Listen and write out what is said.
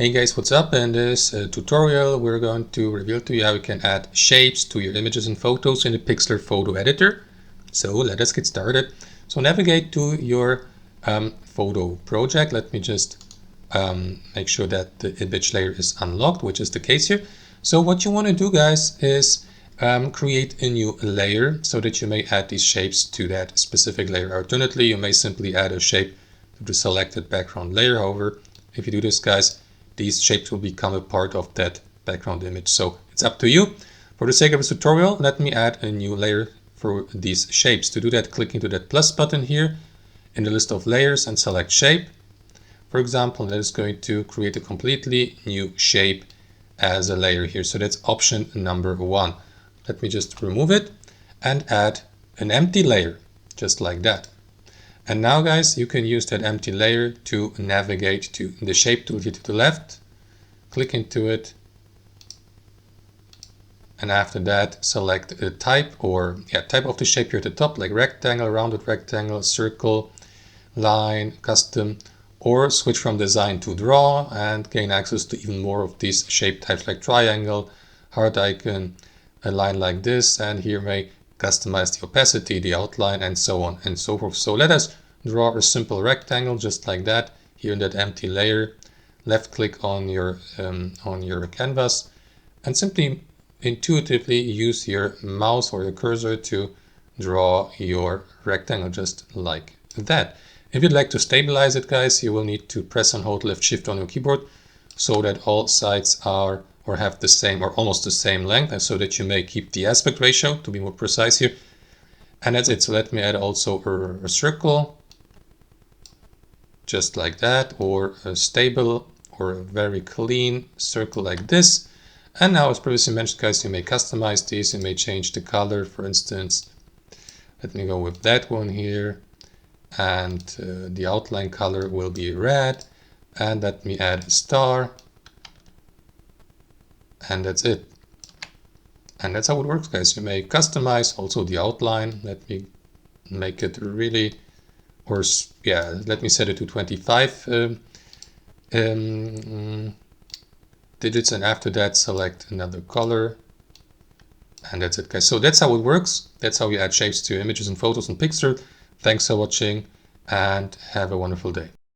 Hey guys, what's up? In this tutorial we're going to reveal to you how you can add shapes to your images and photos in the Pixlr Photo Editor. So let us get started. So navigate to your photo project. Let me just make sure that the image layer is unlocked, which is the case here. So what you want to do, guys, is create a new layer so that you may add these shapes to that specific layer. Alternatively, you may simply add a shape to the selected background layer. However, if you do this, guys, these shapes will become a part of that background image. So it's up to you. For the sake of this tutorial, let me add a new layer for these shapes. To do that, click into that plus button here in the list of layers and select shape. For example, that is going to create a completely new shape as a layer here. So that's option number 1. Let me just remove it and add an empty layer, just like that. And now, guys, you can use that empty layer to navigate to the shape tool here to the left, click into it, and after that select a type type of the shape here at the top, like rectangle, rounded rectangle, circle, line, custom, or switch from design to draw and gain access to even more of these shape types like triangle, heart icon, a line like this, and here may customize the opacity, the outline, and so on and so forth. So let us draw a simple rectangle just like that here in that empty layer. Left click on your canvas and simply intuitively use your mouse or your cursor to draw your rectangle just like that. If you'd like to stabilize it, guys, you will need to press and hold left shift on your keyboard so that all sides are or have the same or almost the same length, and so that you may keep the aspect ratio, to be more precise here. And that's it. So let me add also a circle just like that, or a stable or a very clean circle like this. And now, as previously mentioned, guys, you may customize these. You may change the color, for instance. Let me go with that one here, and the outline color will be red. And let me add a star. And that's it. And that's how it works, guys. You may customize also the outline. Let me make it really, or yeah, let me set it to 25 digits, and after that select another color. And that's it, guys. So that's how it works. That's how you add shapes to images and photos in Pixlr. Thanks for watching and have a wonderful day.